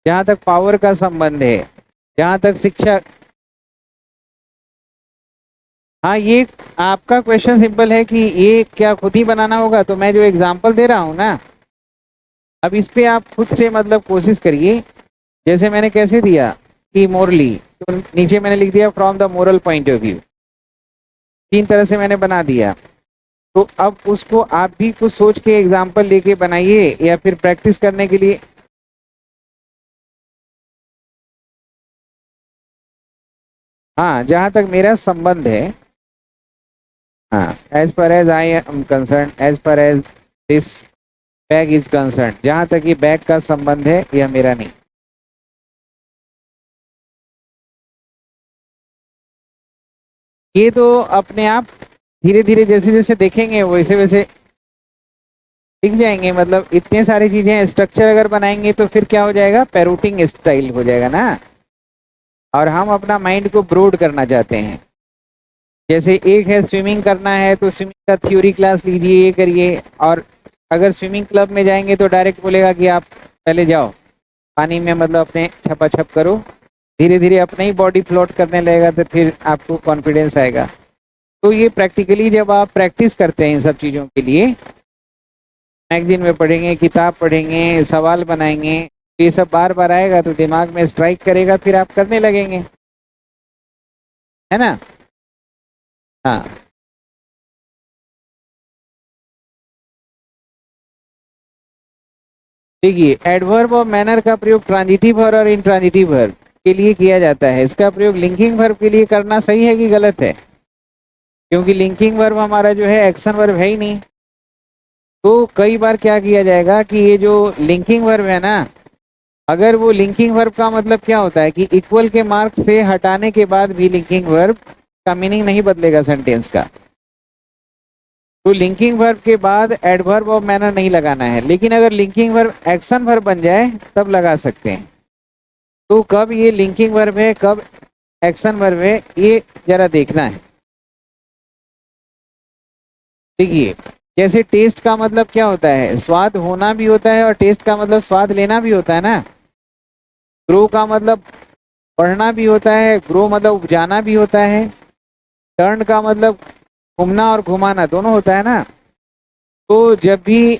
जहां तक पावर का संबंध है, जहां तक शिक्षा। हाँ, ये आपका क्वेश्चन सिंपल है कि ये क्या खुद ही बनाना होगा, तो मैं जो एग्जांपल दे रहा हूँ ना, अब इस पे आप खुद से मतलब कोशिश करिए। जैसे मैंने कैसे दिया कि मोरली, तो नीचे मैंने लिख दिया from the moral point of view, तीन तरह से मैंने बना दिया। तो अब उसको आप भी कुछ सोच के एग्जाम्पल लेके बनाइए, या फिर प्रैक्टिस करने के लिए। हाँ, जहाँ तक मेरा संबंध है, हाँ, as per as I am concern, as per as this bag is concern, जहाँ तक ये बैग का संबंध है, यह मेरा नहीं। ये तो अपने आप धीरे धीरे जैसे जैसे देखेंगे वैसे वैसे दिख जाएंगे, मतलब इतने सारी चीजें, स्ट्रक्चर अगर बनाएंगे तो फिर क्या हो जाएगा, पैरोटिंग स्टाइल हो जाएगा ना, और हम अपना माइंड को ब्रोड करना चाहते हैं। जैसे एक है स्विमिंग करना है तो स्विमिंग का थ्योरी क्लास लीजिए, ये करिए। और अगर स्विमिंग क्लब में जाएंगे तो डायरेक्ट बोलेगा कि आप पहले जाओ पानी में, मतलब अपने छपाछप करो, धीरे धीरे अपने ही बॉडी फ्लोट करने लगेगा तो फिर आपको कॉन्फिडेंस आएगा। तो ये प्रैक्टिकली जब आप प्रैक्टिस करते हैं इन सब चीज़ों के लिए, मैगजीन में पढ़ेंगे, किताब पढ़ेंगे, सवाल बनाएंगे, ये सब बार बार आएगा तो दिमाग में स्ट्राइक करेगा, फिर आप करने लगेंगे, है ना। हाँ, देखिए एडवर्ब और मैनर का प्रयोग ट्रांजिटिव वर्ब और इंट्रांजिटिव वर्ब के लिए किया जाता है। इसका प्रयोग लिंकिंग वर्ब के लिए करना सही है कि गलत है? क्योंकि लिंकिंग वर्ब हमारा जो है एक्शन वर्ब है ही नहीं। तो कई बार क्या किया जाएगा कि ये जो लिंकिंग वर्ब है ना, अगर वो लिंकिंग वर्ब का मतलब क्या होता है कि इक्वल के मार्क से हटाने के बाद भी लिंकिंग वर्ब का मीनिंग नहीं बदलेगा सेंटेंस का। तो लिंकिंग वर्ब के बाद एडवर्ब और मैनर नहीं लगाना है, लेकिन अगर लिंकिंग वर्ब एक्शन वर्ब बन जाए तब लगा सकते हैं। तो कब ये लिंकिंग वर्ब है, कब एक्शन वर्ब है, ये जरा देखना है। देखिए, जैसे टेस्ट का मतलब क्या होता है, स्वाद होना भी होता है और टेस्ट का मतलब स्वाद लेना भी होता है ना। ग्रो का मतलब बढ़ना भी होता है, ग्रो मतलब उपजाना भी होता है। टर्न का मतलब घूमना और घुमाना दोनों होता है ना। तो जब भी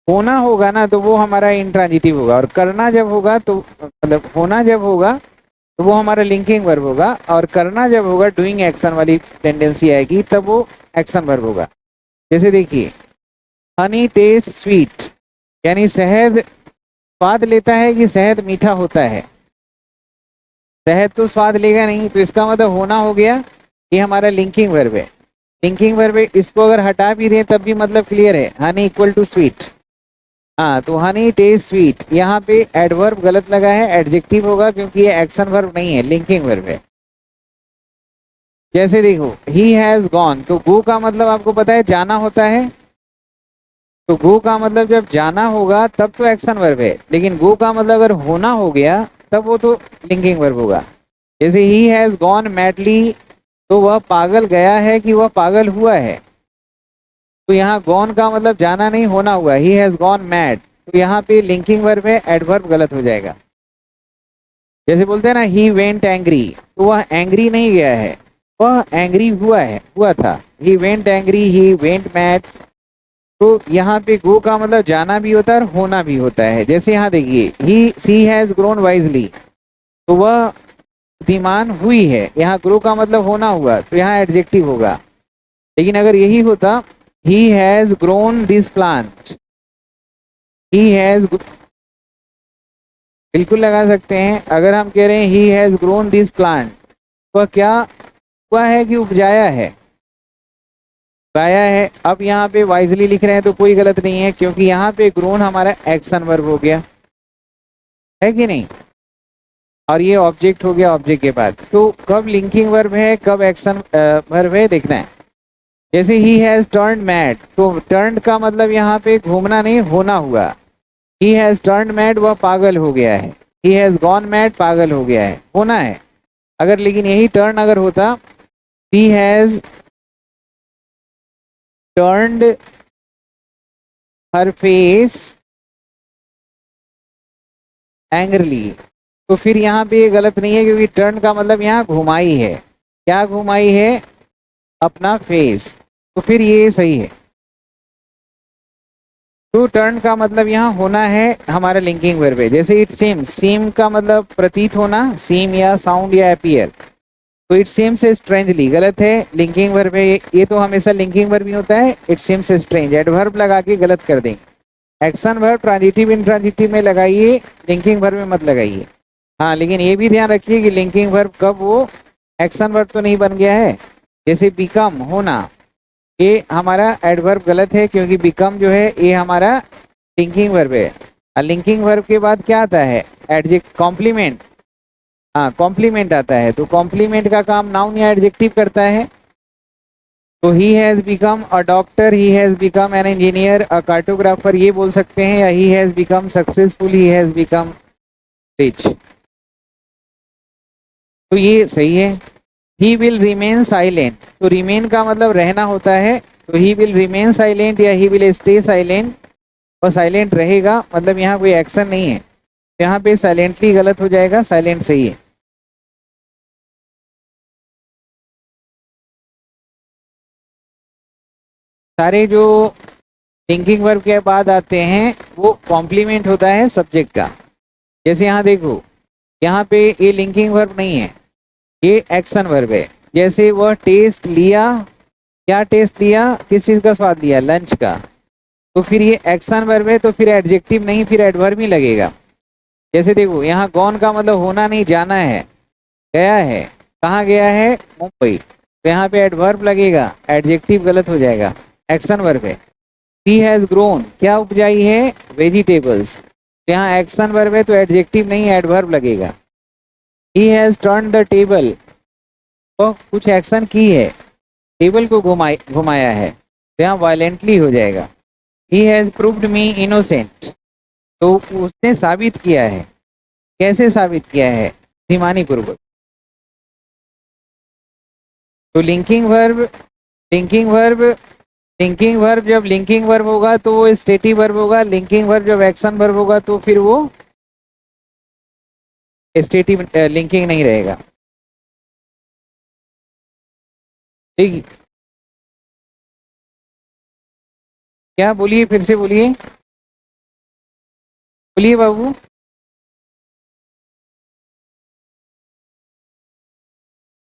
होना होगा ना तो वो हमारा इंट्रांजिटिव होगा, और करना जब होगा तो मतलब होना जब होगा तो वो हमारा लिंकिंग वर्ब होगा, और करना जब होगा डूइंग एक्शन वाली टेंडेंसी आएगी तब वो एक्शन वर्ब होगा। जैसे देखिए, हनी टेस्ट स्वीट, यानी शहद स्वाद लेता है कि शहद मीठा होता है? शहद तो स्वाद लेगा नहीं, तो इसका मतलब होना हो गया, ये हमारा लिंकिंग वर्ब है। लिंकिंग वर्ब है, इसको अगर हटा भी दें तब भी मतलब क्लियर है, हनी इक्वल टू स्वीट। हाँ, तो हनी टेस्ट स्वीट, यहाँ पे एडवर्ब गलत लगा है, एडजेक्टिव होगा क्योंकि ये एक्शन वर्ब नहीं है, लिंकिंग वर्ब है। जैसे देखो, ही हैज गॉन, तो गो का मतलब आपको पता है जाना होता है। तो गो का मतलब जब जाना होगा तब तो एक्शन वर्ब है, लेकिन गो का मतलब अगर होना हो गया तब वो तो लिंकिंग वर्ब होगा। जैसे ही हैज गॉन मैडली, तो वह पागल गया है कि वह पागल हुआ है? तो यहाँ गॉन का मतलब जाना नहीं, होना हुआ, ही हैज गॉन मैड, तो यहाँ पे लिंकिंग वर्ब है, एडवर्ब गलत हो जाएगा। जैसे बोलते हैं ना ही वेंट एंग्री, तो वह एंग्री नहीं गया है, वह एंग्री हुआ है, हुआ था। He went angry, he went mad. तो यहाँ पे गो का मतलब जाना भी होता है और होना भी होता है। जैसे यहाँ देखिए, ही सी हैज ग्रोन वाइजली, तो वह बुद्धिमान हुई है, यहाँ ग्रो का मतलब होना हुआ, तो यहाँ एडजेक्टिव होगा। लेकिन अगर यही होता, he has grown this plant, he has, बिल्कुल लगा सकते हैं। अगर हम कह रहे हैं he has grown this plant, वह क्या हुआ है कि उपजाया है, उगाया है। अब यहाँ पे वाइजली लिख रहे हैं तो कोई गलत नहीं है, क्योंकि यहाँ पे ग्रोन हमारा एक्शन वर्ब हो गया, है कि नहीं। और ये ऑब्जेक्ट हो गया ऑब्जेक्ट के बाद, तो कब लिंकिंग वर्ब है कब एक्शन वर्ब है देखना है। जैसे ही हैज टर्न मैड, तो टर्न का मतलब यहाँ पे घूमना नहीं, होना हुआ। ही हैज टर्न मैड, वह पागल हो गया है। ही हैज गॉन मैड, पागल हो गया है, होना है। अगर लेकिन यही टर्न अगर होता, he has turned her face angrily, तो फिर यहाँ पे ये गलत नहीं है, क्योंकि टर्न का मतलब यहाँ घुमाई है। क्या घुमाई है? अपना फेस, तो फिर ये सही है। टू टर्न का मतलब यहाँ होना है, हमारा लिंकिंग वर्ब है। जैसे इट सीम्स, सीम का मतलब प्रतीत होना, सीम या साउंड या अपीयर, तो इट सीम्स स्ट्रेंजली गलत है, लिंकिंग वर्ब है। ये तो हमेशा लिंकिंग वर्ब ही होता है। इट सीम्स स्ट्रेंज, एडवर्ब लगा के गलत कर देंगे। एक्शन वर्ब ट्रांजिटिव इंट्रांजिटिव में लगाइए, लिंकिंग वर्ब में मत लगाइए। हाँ, लेकिन ये भी ध्यान रखिए कि लिंकिंग वर्ब कब वो एक्शन वर्ब तो नहीं बन गया है। जैसे बिकम, होना, ये हमारा एडवर्ब गलत है, क्योंकि बिकम जो है ये हमारा लिंकिंग वर्ब है। और लिंकिंग वर्ब के बाद क्या आता है? एडजेक्ट, कॉम्प्लीमेंट। हाँ, कॉम्प्लीमेंट आता है, तो कॉम्प्लीमेंट का काम नाउन या एडजेक्टिव करता है। तो he has become a doctor, he has become an engineer, a cartographer, ये बोल सकते हैं, या he has become successful, he has become rich. तो ये सही है। ही विल रिमेन साइलेंट, तो रिमेन का मतलब रहना होता है, तो ही विल रिमेन साइलेंट या ही विल स्टे साइलेंट, और साइलेंट रहेगा मतलब यहाँ कोई एक्शन नहीं है, यहाँ पे साइलेंटली गलत हो जाएगा, साइलेंट सही है। सारे जो लिंकिंग वर्ब के बाद आते हैं वो कॉम्प्लीमेंट होता है सब्जेक्ट का। जैसे यहाँ देखो, यहाँ पे ये लिंकिंग वर्ब नहीं है, ये एक्शन वर्ब है। जैसे वह टेस्ट लिया, क्या टेस्ट लिया, किस चीज का स्वाद लिया, लंच का, तो फिर ये एक्शन वर्ब है, तो फिर एडजेक्टिव नहीं, फिर एडवर्ब ही लगेगा। जैसे देखो यहाँ गॉन का मतलब होना नहीं, जाना है, गया है, कहाँ गया है, मुंबई, तो यहाँ पे एडवर्ब लगेगा, एडजेक्टिव गलत हो जाएगा, एक्शन वर्ब है। ही हैज ग्रोन, क्या उपजाई है, वेजिटेबल्स, यहाँ एक्शन वर्ब है तो एडजेक्टिव नहीं एडवर्ब लगेगा। He has turn the table, तो कुछ एक्शन की है, टेबल को घुमाया है, तो यहाँ वायलेंटली हो जाएगा। He has proved me innocent, तो उसने साबित किया है, कैसे साबित किया है, धीमानी पूर्वक। तो लिंकिंग वर्ब लिंकिंग वर्ब जब लिंकिंग वर्ब होगा तो वो स्टेटिव वर्ब होगा, लिंकिंग वर्ब जब एक्शन वर्ब होगा तो फिर वो स्टेटिव लिंकिंग नहीं रहेगा। ठीक, क्या बोलिए, फिर से बोलिए, बोलिए बाबू।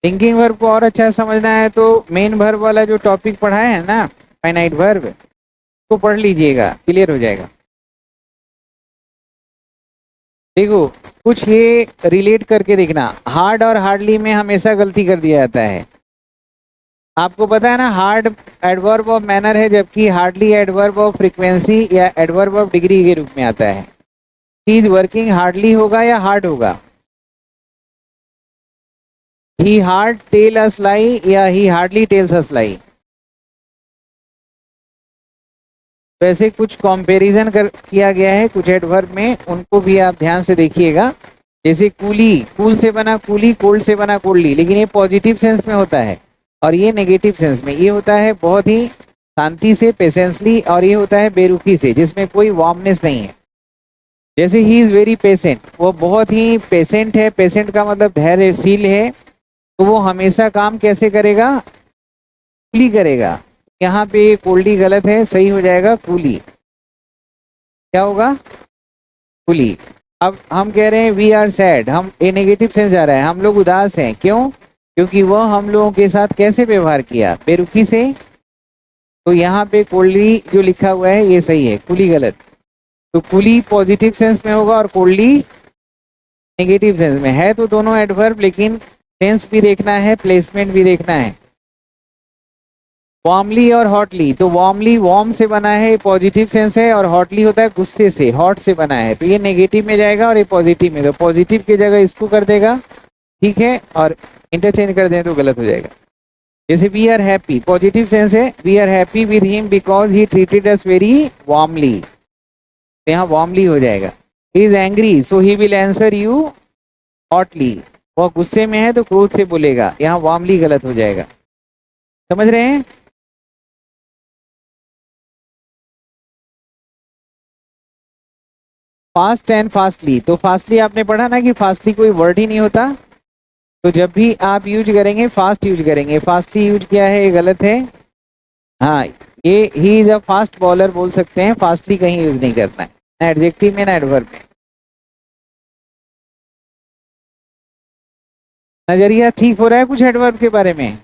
लिंकिंग वर्ब को और अच्छा समझना है तो मेन वर्ब वाला जो टॉपिक पढ़ाए है ना, फाइनाइट वर्ब, को पढ़ लीजिएगा, क्लियर हो जाएगा। देखो कुछ ये रिलेट करके देखना, हार्ड और हार्डली में हमेशा गलती कर दिया जाता है। आपको पता है ना, हार्ड एडवर्ब ऑफ मैनर है, जबकि हार्डली एडवर्ब ऑफ फ्रीक्वेंसी या एडवर्ब ऑफ डिग्री के रूप में आता है। ही इज वर्किंग हार्डली होगा या हार्ड होगा, ही हार्ड टेल अस लाई या ही हार्डली टेल्स अस लाई। वैसे कुछ कंपैरिजन कर किया गया है कुछ एडवर्ब में, उनको भी आप ध्यान से देखिएगा। जैसे कूली, कूल से बना कूली, कोल्ड से बना कोल्डली, लेकिन ये पॉजिटिव सेंस में होता है और ये नेगेटिव सेंस में। ये होता है बहुत ही शांति से, पेशेंसली, और ये होता है बेरुखी से, जिसमें कोई वार्मनेस नहीं है। जैसे ही इज वेरी पेशेंट, वो बहुत ही पेशेंट है, पेशेंट का मतलब धैर्यशील है, तो वो हमेशा काम कैसे करेगा, कूली करेगा। यहाँ पे कोल्डी गलत है, सही हो जाएगा कूली। क्या होगा, कूली। अब हम कह रहे हैं वी आर सैड, हम ए नेगेटिव सेंस जा रहा है, हम लोग उदास हैं, क्यों, क्योंकि वह हम लोगों के साथ कैसे व्यवहार किया, बेरुखी से। तो यहाँ पे कोल्डी जो लिखा हुआ है ये सही है, कूली गलत। तो कूली पॉजिटिव सेंस में होगा और कोल्डी नेगेटिव सेंस में है, तो दोनों एडवर्ब, लेकिन सेंस भी देखना है, प्लेसमेंट भी देखना है। वार्मली और हॉटली, तो वार्मली वार्म से बना है, ये पॉजिटिव सेंस है, और हॉटली होता है गुस्से से, हॉट से बना है, तो ये नेगेटिव में जाएगा और ये पॉजिटिव में, तो पॉजिटिव की जगह इसको कर देगा, ठीक है, और इंटरचेंज कर दें तो गलत हो जाएगा। जैसे we are happy, positive sense है, we are happy with him because he treated us very warmly, तो यहाँ वार्मली हो जाएगा। He is angry so he will answer you hotly, वो गुस्से में है तो क्रोध से बोलेगा, यहाँ वार्मली गलत हो जाएगा। समझ रहे हैं। फास्ट एंड फास्टली, तो फास्टली आपने पढ़ा ना कि फास्टली कोई वर्ड ही नहीं होता, तो जब भी आप यूज करेंगे फास्ट यूज करेंगे, फास्टली यूज किया है ये गलत है। हाँ, ये he is a fast bowler बोल सकते हैं, फास्टली कहीं यूज नहीं करना है, ना एडजेक्टिव में ना एडवर्ब में। नजरिया ठीक हो रहा है कुछ एडवर्ब के बारे में।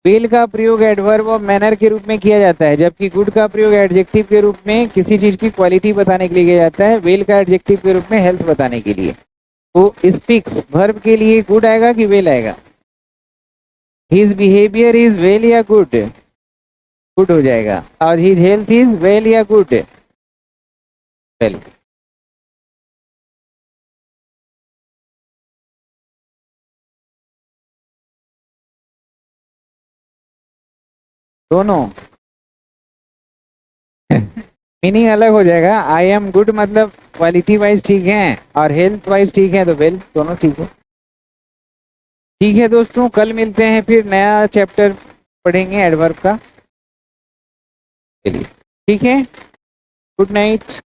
वेल का प्रयोग एडवर्ब और मैनर के रूप में किया जाता है, जबकि गुड का प्रयोग एडजेक्टिव के रूप में किसी चीज की क्वालिटी बताने के लिए किया जाता है, वेल का एडजेक्टिव के रूप में हेल्थ बताने के लिए। तो स्पीक्स वर्ब के लिए गुड आएगा कि वेल आएगा, हिज बिहेवियर इज वेल या गुड, गुड हो जाएगा, और हिज हेल्थ इज वेल या गुड, वेल। दोनों मीनिंग अलग हो जाएगा, आई एम गुड मतलब क्वालिटी वाइज ठीक है, और हेल्थ वाइज ठीक है, तो वेल दोनों ठीक है। ठीक है दोस्तों, कल मिलते हैं, फिर नया चैप्टर पढ़ेंगे एडवर्ब का। चलिए ठीक है, गुड नाइट।